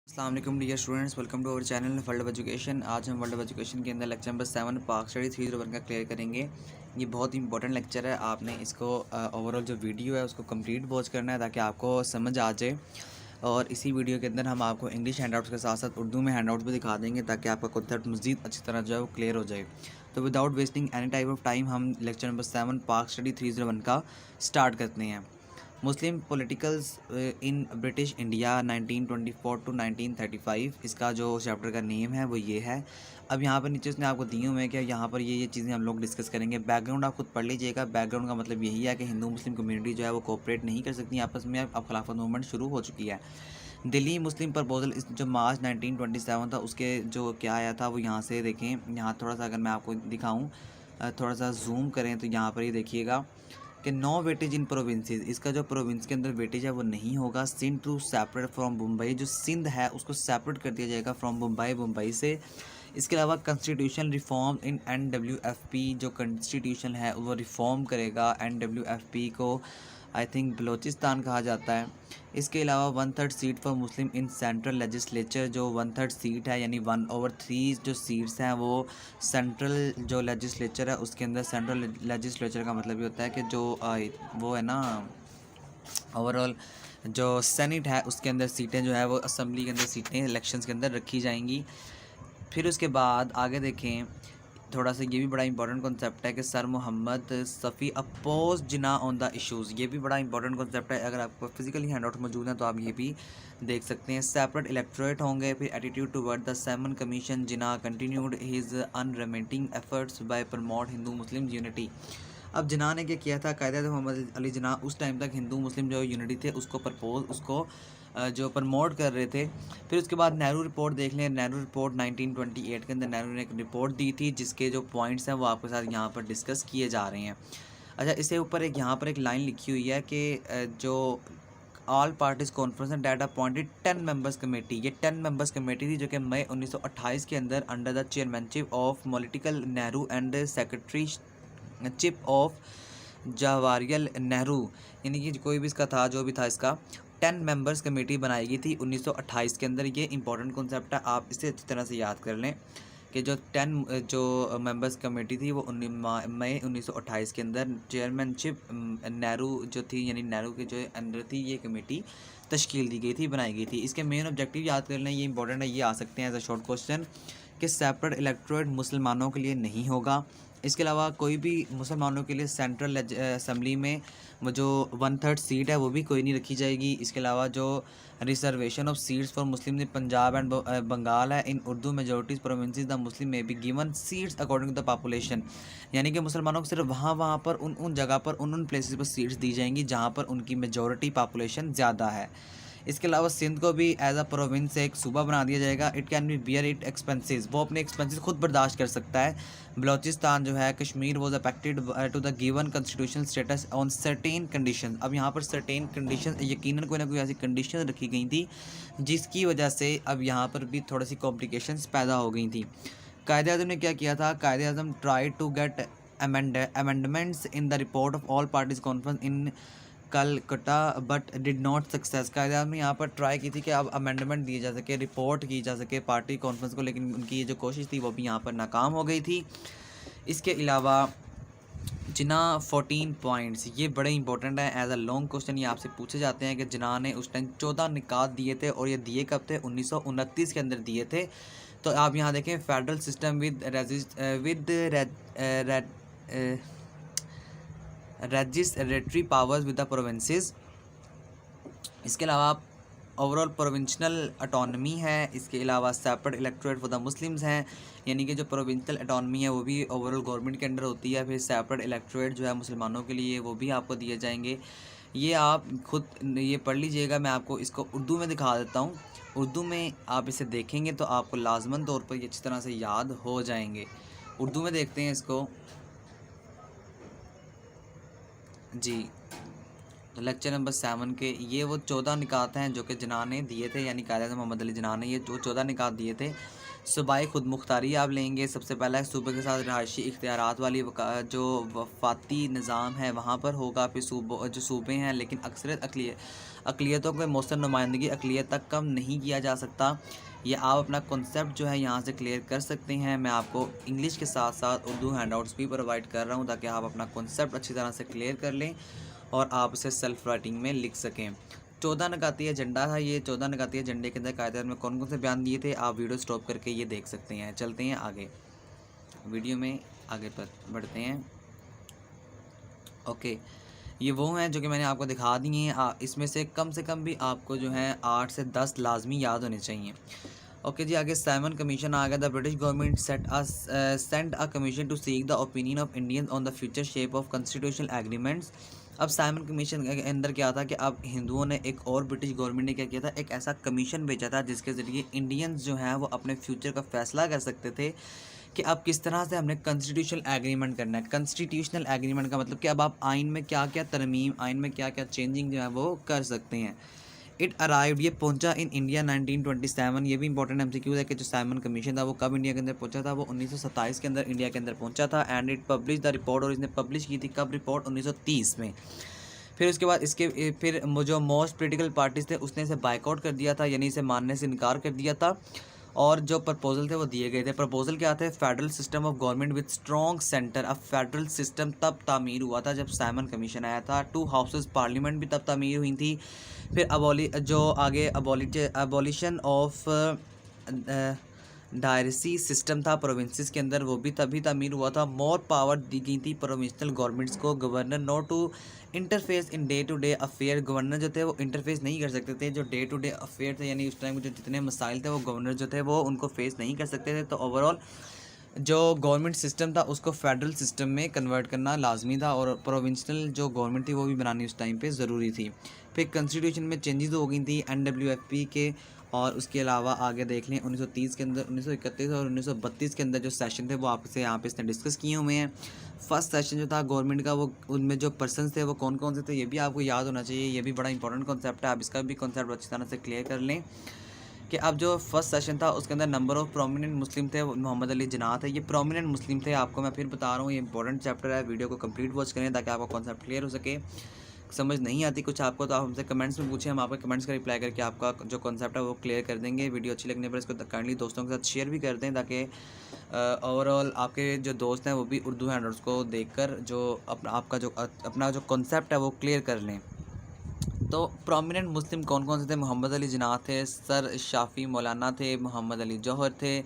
अस्सलाम वालेकुम dear students, welcome to our channel world of education. आज हम वर्ल्ड ऑफ एजुकेशन के अंदर लेक्चर नंबर 7 पाक स्टडी 301 का क्लियर करेंगे। ये बहुत ही इंपॉर्टेंट लेक्चर है। आपने इसको ओवरऑल जो वीडियो है उसको कंप्लीट वॉच करना है ताकि आपको समझ आ जाए। और इसी वीडियो के अंदर हम आपको इंग्लिश हैंडआउट्स के साथ साथ उर्दू में हैंडआउट्स भी दिखा देंगे ताकि आपका कॉन्सेप्ट मज़ीद अच्छी तरह जो है वो क्लियर हो जाए। तो without wasting any type of time हम लेक्चर नंबर 7 पाक स्टडी 301 का स्टार्ट करते हैं। Muslim politicals in British India 1924 to 1935, इसका जो चैप्टर का नेम है वो ये है। अब यहाँ पर नीचे उसने आपको दिए हुए हैं कि यहाँ पर ये चीज़ें हम लोग डिस्कस करेंगे। बैकग्राउंड आप खुद पढ़ लीजिएगा। बैकग्राउंड का मतलब यही है कि हिंदू मुस्लिम कम्युनिटी जो है वो कोऑपरेट नहीं कर सकती आपस में। अब खिलाफत मूवमेंट शुरू हो चुकी है। दिल्ली मुस्लिम प्रपोजल इस जो मार्च 1927 था उसके जो क्या आया था वो यहाँ से देखें। यहाँ थोड़ा सा अगर मैं आपको दिखाऊँ, थोड़ा सा जूम करें तो यहाँ पर ये देखिएगा कि नो वेटेज इन प्रोविंसेस। इसका जो प्रोविंस के अंदर वेटेज है वो नहीं होगा। Sindh to separate from Mumbai, जो सिंध है उसको सेपरेट कर दिया जाएगा फ्रॉम मुंबई, मुंबई से। इसके अलावा कॉन्स्टिट्यूशन रिफॉर्म इन NWFP, जो कॉन्स्टिट्यूशन है वो रिफॉर्म करेगा। NWFP को आई थिंक बलोचिस्तान कहा जाता है। इसके अलावा 1/3 seat for Muslim in central legislature, जो 1/3 सीट है यानी 1/3 जो सीट्स हैं वो सेंट्रल जो लेजिस्लेचर है उसके अंदर। सेंट्रल लेजिस्लेचर का मतलब ये होता है कि जो वो है ना, ओवरऑल जो सेनेट है उसके अंदर सीटें जो है वो असम्बली के अंदर सीटें इलेक्शंस के अंदर रखी जाएंगी। फिर उसके बाद आगे देखें, थोड़ा सा ये भी बड़ा इंपॉर्टेंट कॉन्सेप्ट है कि sir Mohammad Safi oppose Jinnah on the issues. ये भी बड़ा इंपॉर्टेंट कॉन्सेप्ट है। अगर आपको फिजिकली हैंड आउट मौजूद हैं तो आप ये भी देख सकते हैं। सेपरेट इलेक्टोरेट होंगे। फिर attitude toward the seven commission, Jinnah continued his unremitting efforts by promote Hindu Muslim unity. अब जिना ने क्या किया था, कायदे मोहम्मद अली जिना उस टाइम तक हिंदू मुस्लिम जो यूनिटी थे उसको उसको जो प्रमोट कर रहे थे। फिर उसके बाद नेहरू रिपोर्ट देख लें। नेहरू रिपोर्ट 1928 के अंदर नेहरू ने एक रिपोर्ट दी थी जिसके जो पॉइंट्स हैं वो आपके साथ यहाँ पर डिस्कस किए जा रहे हैं। अच्छा, इससे ऊपर एक यहाँ पर एक लाइन लिखी हुई है कि जो all parties conference and that appointed 10 members committee. ये 10 मेंबर्स कमेटी थी जो कि मई 1928 के अंदर under the chairmanship of political Nehru and secretary chip off Jawaharlal Nehru, यानी कि कोई भी इसका था जो भी था, इसका 10 मेंबर्स कमेटी बनाई गई थी 1928 के अंदर। ये इंपॉर्टेंट कॉन्सेप्ट है, आप इसे अच्छी तरह से याद कर लें कि जो 10 जो मेंबर्स कमेटी थी वो मई 1928 के अंदर चेयरमैनशिप नेहरू जो थी, यानी नेहरू के जो अंदर थी ये कमेटी तश्कील दी गई थी, बनाई गई थी। इसके मेन ऑब्जेक्टिव याद कर लें, ये इंपॉर्टेंट है, ये आ सकते हैं एज अ शॉर्ट क्वेश्चन कि सेपरेट इलेक्टोरेट मुसलमानों के लिए नहीं होगा। इसके अलावा कोई भी मुसलमानों के लिए सेंट्रल असम्बली में वो जो 1/3 सीट है वो भी कोई नहीं रखी जाएगी। इसके अलावा जो reservation of seats for Muslim in Punjab and Bengal है, in Urdu majorities provinces the Muslim may be given seats according to the population, यानी कि मुसलमानों को सिर्फ वहाँ पर उन जगह पर उन प्लेसेस पर सीट्स दी जाएंगी जहाँ पर उनकी मेजोरिटी पॉपुलेशन ज़्यादा है। इसके अलावा सिंध को भी एज अ प्रोविंस एक सूबा बना दिया जाएगा। It can be bear it expenses, वो अपने एक्सपेंसेस खुद बर्दाश्त कर सकता है। बलोचिस्तान जो है, Kashmir was affected to the given constitutional status on certain condition. अब यहाँ पर सर्टेन कंडीशन, यकीनन कोई ना कोई ऐसी कंडीशन रखी गई थी जिसकी वजह से अब यहाँ पर भी थोड़ी सी कॉम्प्लिकेशंस पैदा हो गई थी। कायदे आज़म ने क्या किया था, Quaid Azam try to get amendments in the report of all parties conference in Calcutta but did not success. Quaid में यहाँ पर ट्राई की थी कि अब अमेंडमेंट दिए जा सके, रिपोर्ट की जा सके पार्टी कॉन्फ्रेंस को, लेकिन उनकी ये जो कोशिश थी वो भी यहाँ पर नाकाम हो गई थी। इसके अलावा जिना 14 पॉइंट्स, ये बड़े इंपॉर्टेंट है, एज अ लॉन्ग क्वेश्चन ये आपसे पूछे जाते हैं कि जिना ने उस टाइम 14 निकात दिए थे और ये दिए कब थे, 1929 के अंदर दिए थे। तो आप यहाँ देखें, federal system with residuary powers with the provinces. इसके अलावा ओवरऑल प्रोविंशनल अटोनमी है। इसके अलावा separate electorate for the Muslims हैं, यानी कि जो प्रोविंशनल अटोनमी है वो भी ओवरऑल गवर्नमेंट के अंडर होती है। फिर सेपरेट इलेक्टोरेट जो है मुसलमानों के लिए वो भी आपको दिए जाएंगे। ये आप खुद ये पढ़ लीजिएगा, मैं आपको इसको उर्दू में दिखा देता हूँ। उर्दू में आप इसे देखेंगे तो आपको लाजमन तौर पर ये अच्छी तरह से याद हो जाएंगे। उर्दू में देखते हैं इसको जी। तो लेक्चर नंबर 7 के ये वो 14 निकात हैं जो कि जिना ने दिए थे, यानी कायदे मोहम्मद अली जिना ने ये जो 14 निकात दिए थे। सूबाई खुद मुख्तारी आप लेंगे। सबसे पहला सूबे के साथ रहायशी इख्तियारात वाली जो वफाती निज़ाम है वहाँ पर होगा। फिर जो सूबे हैं लेकिन अक़लियतों के मौसर नुमाइंदगी अक़लियत तक कम नहीं किया जा सकता। ये आप अपना कॉन्सेप्ट जो है यहाँ से क्लियर कर सकते हैं। मैं आपको इंग्लिश के साथ साथ उर्दू हैंडआउट्स भी प्रोवाइड कर रहा हूँ ताकि आप अपना कॉन्सेप्ट अच्छी तरह से क्लियर कर लें और आप उसे सेल्फ राइटिंग में लिख सकें। 14 नकाती एजेंडा था ये। 14 नकाती एजेंडे के अंदर कायदे में कौन कौन से बयान दिए थे, आप वीडियो स्टॉप करके ये देख सकते हैं। चलते हैं आगे, वीडियो में आगे पर बढ़ते हैं। ओके, ये वो हैं जो कि मैंने आपको दिखा दिए हैं। इसमें से कम भी आपको जो है 8 से 10 लाजमी याद होने चाहिए। ओके जी, आगे साइमन कमीशन आ गया। The British government sent a commission to seek the opinion of Indians on the future shape of constitutional agreements. अब साइमन कमीशन के अंदर क्या था कि अब हिंदुओं ने एक और ब्रिटिश गवर्नमेंट ने क्या किया था, एक ऐसा कमीशन भेजा था जिसके ज़रिए इंडियंस जो हैं वो अपने फ्यूचर का फैसला कर सकते थे कि अब किस तरह से हमने कॉन्स्टिट्यूशनल एग्रीमेंट करना है। कॉन्स्टिट्यूशनल एग्रीमेंट का मतलब कि अब आप आइन में क्या क्या तरमीम, आइन में क्या क्या चेंजिंग जो है वो कर सकते हैं। इट अराइव्ड, ये पहुंचा इन इंडिया 1927। ये भी इंपॉर्टेंट एमसीक्यू है कि जो साइमन कमीशन था वो कब इंडिया के अंदर पहुंचा था, वो 1927 के अंदर इंडिया के अंदर पहुंचा था। And it publish the report, और इसने पब्लिश की थी कब रिपोर्ट, 1930 में। फिर उसके बाद इसके फिर जो मोस्ट पोलिटिकल पार्टीज थे उसने इसे बाइकआउट कर दिया था, यानी इसे मानने से इनकार कर दिया था। और जो प्रपोजल थे वो दिए गए थे। प्रपोजल क्या थे, federal system of government with strong centre. अब फेडरल सिस्टम तब तामीर हुआ था जब साइमन कमीशन आया था। 2 हाउसेस पार्लियामेंट भी तब तामीर हुई थी। फिर अबॉलिशन ऑफ डायरेसी सिस्टम था प्रोविंसेस के अंदर, वो भी तभी तामीर हुआ था। मोर पावर दी गई थी प्रोविंशनल गवर्नमेंट्स को, governor not to interface in day to day affair. Governor जो थे वो इंटरफेस नहीं कर सकते थे, जो डे टू डे अफेयर थे यानी उस टाइम जो जितने मसाइल थे वो गवर्नर जो थे वो उनको फेस नहीं कर सकते थे। तो ओवरऑल जो गवर्नमेंट सिस्टम था उसको फेडरल सिस्टम में कन्वर्ट करना लाजमी था, और प्रोविंशनल जो गवर्नमेंट थी वो भी बनानी उस टाइम पे ज़रूरी थी। फिर कॉन्स्टिट्यूशन में चेंजेस हो गई थी NWFP के, और उसके अलावा आगे देख लें 1930 के अंदर, 1931 और 1932 के अंदर जो सेशन थे वो आपसे यहाँ पे इसने डिस्कस किए हुए हैं। फर्स्ट सेशन जो था गवर्नमेंट का, वो उनमें जो पर्सन्स थे वो कौन कौन से थे ये भी आपको याद होना चाहिए। ये भी बड़ा इंपॉर्टेंट कॉन्सेप्ट है, आप इसका भी कॉन्सेप्ट अच्छी तरह से क्लियर कर लें कि अब जो फर्स्ट सेशन था उसके अंदर नंबर ऑफ़ प्रोमिनेंट मुस्लिम थे, मोहम्मद अली जिन्ना थे। ये प्रोमिनेंट मुस्लिम थे, आपको मैं फिर बता रहा हूँ, ये इंपॉर्टेंट चैप्टर है। वीडियो को कंप्लीट वॉच करें ताकि आपका कॉन्सेप्ट क्लियर हो सके। समझ नहीं आती कुछ आपको तो आप हमसे कमेंट्स में पूछें, हम आपके कमेंट्स का रिप्लाई करके आपका जो कॉन्सेप्ट है वो क्लियर कर देंगे। वीडियो अच्छी लगने पर इसको काइंडली दोस्तों के साथ शेयर भी कर दें ताकि ओवरऑल आपके जो दोस्त हैं वो भी उर्दू हैंडआउट्स को देखकर जो अपना जो कॉन्सेप्ट है वो क्लियर कर लें। तो प्रोमिनेंट मुस्लिम कौन कौन से थे, मोहम्मद अली जिन्ना थे, सर शाफ़ी मौलाना थे, मोहम्मद अली जौहर थे,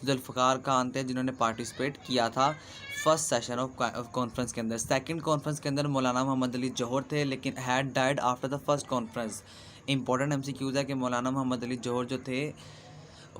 जुल्फ़िकार खान थे जिन्होंने पार्टिसिपेट किया था फर्स्ट सेशन ऑफ कॉन्फ्रेंस के अंदर। सेकंड कॉन्फ्रेंस के अंदर मौलाना मोहम्मद अली जौहर थे लेकिन had died after the first conference. Important MCQs है कि मौलाना मोहम्मद अली जौहर जो थे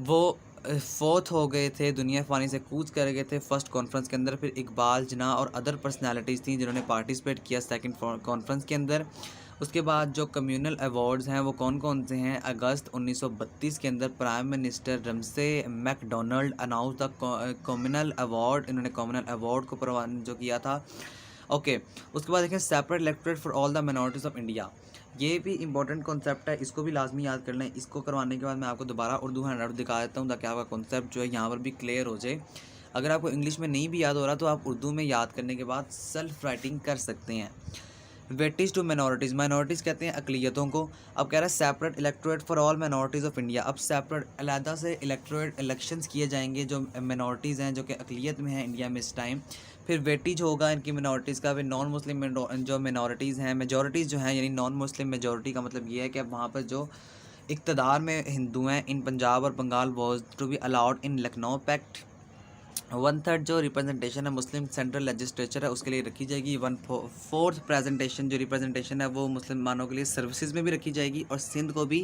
वो फोर्थ हो गए थे, दुनिया फ़ानी से कूच कर गए थे फर्स्ट कॉन्फ्रेंस के अंदर। फिर इकबाल जिन्ना और अदर पर्सनालिटीज़ थी जिन्होंने पार्टिसिपेट किया सेकंड कॉन्फ्रेंस के अंदर। उसके बाद जो कम्युनल अवार्ड्स हैं वो कौन कौन से हैं, अगस्त 1932 के अंदर prime minister Ramsay MacDonald announce the communal award. इन्होंने कम्युनल अवार्ड को जो किया था। ओके, उसके बाद देखें separate electorate for all the minorities of India. ये भी इंपॉर्टेंट कॉन्सेप्ट है, इसको भी लाजमी याद कर लें। इसको करवाने के बाद मैं आपको दोबारा उर्दू हैंडआउट दिखा देता हूँ ताकि आपका कॉन्सेप्ट जो है यहाँ पर भी क्लियर हो जाए। अगर आपको इंग्लिश में नहीं भी याद हो रहा तो आप उर्दू में याद करने के बाद सेल्फ राइटिंग कर सकते हैं। वेटेज टू माइनॉरिटीज़, माइनॉरिटीज़ कहते हैं अकलियतों को। अब कह रहा है separate electorate for all minorities of India. अब सेपरेट अलहदा से इलेक्टोरेट इलेक्शंस किए जाएंगे जो माइनॉरिटीज़ हैं जो कि अकलियत में हैं इंडिया में इस टाइम। फिर वेटेज होगा इनकी माइनॉरिटीज़ का। फिर नॉन मुस्लिम जो माइनॉरिटीज़ हैं, मेजॉरिटीज़ जो हैं यानी नॉन मुस्लिम मेजॉरिटी का मतलब ये है कि अब वहाँ पर जो इक़्तिदार में हिंदू हैं इन पंजाब और Bengal was to be allowed in Lucknow pact. 1/3 जो रिप्रेजेंटेशन है मुस्लिम सेंट्रल लेजिस्लेचर है उसके लिए रखी जाएगी। 1/4 प्रेजेंटेशन जो रिप्रेजेंटेशन है वो मुसलमानों के लिए सर्विसेज में भी रखी जाएगी, और सिंध को भी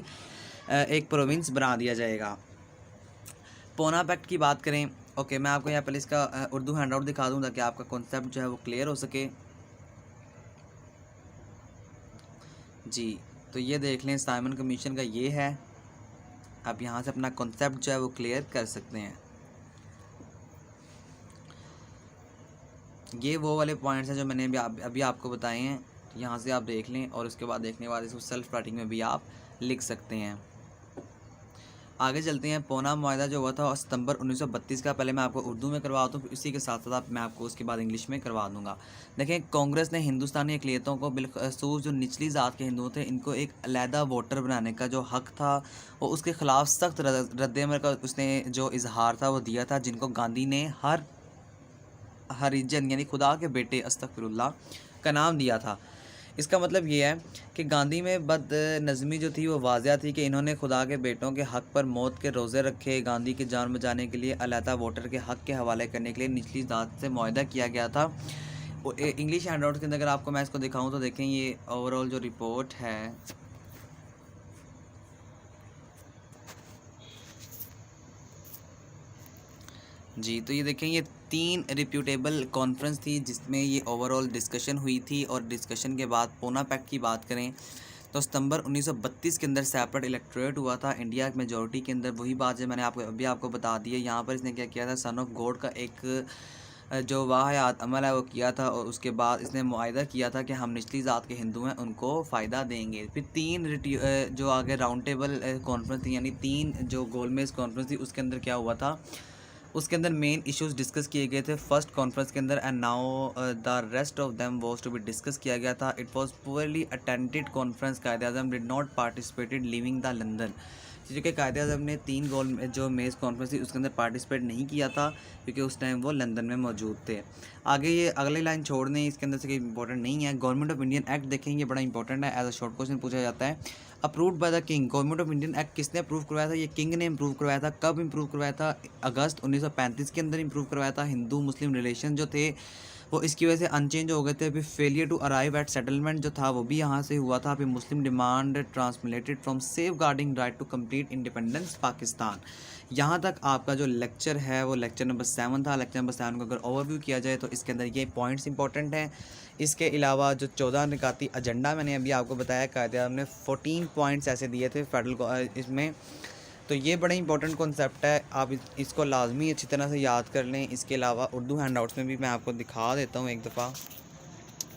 एक प्रोविंस बना दिया जाएगा। पूना पैक्ट की बात करें, ओके मैं आपको यहाँ पहले इसका उर्दू हैंडआउट दिखा दूँ ताकि आपका कॉन्सेप्ट जो है वो क्लियर हो सके। जी, तो ये देख लें साइमन कमीशन का ये है। आप यहाँ से अपना कॉन्सेप्ट जो है वो क्लियर कर सकते हैं। ये वो वाले पॉइंट्स हैं जो मैंने अभी आपको बताए हैं, यहाँ से आप देख लें और उसके बाद देखने के बाद इसको सेल्फ राइटिंग में भी आप लिख सकते हैं। आगे चलते हैं। पूना मुआहदा जो हुआ था सितंबर 1932 का, पहले मैं आपको उर्दू में करवा दूँ, इसी के साथ साथ मैं आपको उसके बाद इंग्लिश में करवा दूँगा। देखें, कांग्रेस ने हिंदुस्तानी अक़लियतों को बिलखसूस जो निचली ज़ात के हिंदू थे, इनको एक अलहदा वोटर बनाने का जो हक़ था वो उसके ख़िलाफ़ सख्त रद्द-ए-अमल का उसने जो इजहार था वो दिया था, जिनको गांधी ने हरिजन यानी खुदा के बेटे अस्तगफिरुल्लाह का नाम दिया था। इसका मतलब ये है कि गांधी में बदनज़मी जो थी वो वाज़िया थी कि इन्होंने खुदा के बेटों के हक़ पर मौत के रोज़े रखे। गांधी की जान बचाने के लिए अलहदा वोटर के हक़ के हवाले करने के लिए निचली ज़ात से मुआहदा किया गया था। इंग्लिश हैंडआउट के अंदर अगर आपको मैं इसको दिखाऊँ तो देखें, ये ओवरऑल जो रिपोर्ट है जी, तो ये देखें, ये 3 रिप्यूटेबल कॉन्फ्रेंस थी जिसमें ये ओवरऑल डिस्कशन हुई थी। और डिस्कशन के बाद पूना पैक्ट की बात करें तो सितंबर 1932 के अंदर सेपरेट इलेक्टोरेट हुआ था इंडिया मेजॉरिटी के अंदर। वही बात है मैंने आपको बता दी है। यहाँ पर इसने क्या किया था, सन ऑफ गॉड का एक जो वाहियात अमल है वो किया था, और उसके बाद इसने मुआहदा किया था कि हम निचली ज़ात के हिंदू हैं उनको फ़ायदा देंगे। फिर 3 जो आगे राउंड टेबल कॉन्फ्रेंस थी, यानी 3 जो गोलमेज कॉन्फ्रेंस थी, उसके अंदर क्या हुआ था, उसके अंदर मेन इश्यूज डिस्कस किए गए थे फर्स्ट कॉन्फ्रेंस के अंदर। And now the rest of them was to be discuss किया गया था। It was poorly attended conference. Quaid-e-Azam did not participated leaving the London. जो कि कायदे-ए-आज़म ने 3 गोल जो मेज़ कॉन्फ्रेंस थी उसके अंदर पार्टिसिपेट नहीं किया था, क्योंकि उस टाइम वो लंदन में मौजूद थे। आगे ये अगली लाइन छोड़ दें, इसके अंदर से कोई इंपॉर्टेंट नहीं है। गवर्नमेंट ऑफ इंडियन एक्ट देखें, ये बड़ा इंपॉर्टेंट है, एज अ शॉर्ट क्वेश्चन पूछा जाता है। Approved by the king. Government of Indian act किसने अप्रूव करवाया था? ये किंग ने इम्प्रूव करवाया था। कब इम्प्रूव करवाया था? अगस्त 1935 के अंदर इम्प्रूव करवाया था। हिंदू मुस्लिम रिलेशन जो थे वो इसकी वजह से अनचेंज हो गए थे। फिर failure to arrive at settlement जो था वो भी यहाँ से हुआ था। फिर Muslim demand transmuted from safeguarding right to complete independence Pakistan. यहाँ तक आपका जो लेक्चर है वो लेक्चर नंबर 7 था। लेक्चर नंबर 7 को अगर ओवरव्यू किया जाए तो इसके अंदर ये पॉइंट्स इंपॉर्टेंट हैं। इसके अलावा जो 14 निकाती एजेंडा मैंने अभी आपको बताया, कायदे-ए-आज़म ने 14 पॉइंट्स ऐसे दिए थे फेडरल इसमें। तो ये बड़ा इंपॉर्टेंट कॉन्सेप्ट है, आप इसको लाजमी अच्छी तरह से याद कर लें। इसके अलावा उर्दू हैंडआउट्स में भी मैं आपको दिखा देता हूँ एक दफ़ा,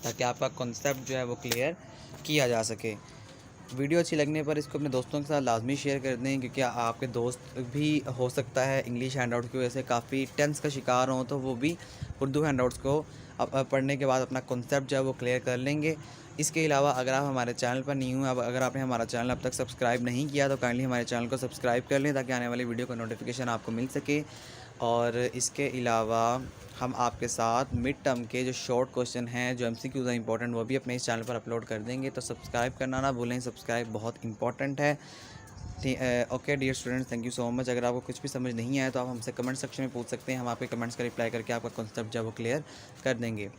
ताकि आपका कॉन्सेप्ट जो है वो क्लियर किया जा सके। वीडियो अच्छी लगने पर इसको अपने दोस्तों के साथ लाजमी शेयर कर दें, क्योंकि आपके दोस्त भी हो सकता है इंग्लिश हैंडआउट की वजह से काफ़ी टेंस का शिकार हों, तो वो भी उर्दू हैंडआउट्स को पढ़ने के बाद अपना कॉन्सेप्ट जो है वो क्लियर कर लेंगे। इसके अलावा अगर आप हमारे चैनल पर नहीं हुए, अगर आपने हमारा चैनल अब तक सब्सक्राइब नहीं किया तो काइंडली हमारे चैनल को सब्सक्राइब कर लें, ताकि आने वाली वीडियो का नोटिफिकेशन आपको मिल सके। और इसके अलावा हम आपके साथ मिड टर्म के जो शॉर्ट क्वेश्चन हैं, जो MCQs हैं इंपॉर्टेंट, वो भी अपने इस चैनल पर अपलोड कर देंगे। तो सब्सक्राइब करना ना भूलें, सब्सक्राइब बहुत इंपॉर्टेंट है। Okay dear students, thank you so much. अगर आपको कुछ भी समझ नहीं आया तो आप हमसे कमेंट सेक्शन में पूछ सकते हैं, हम आपके कमेंट्स का रिप्लाई करके आपका कॉन्सेप्ट जो है वो क्लियर कर देंगे।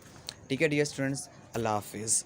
ठीक है डियर स्टूडेंट्स, अल्लाह हाफिज़।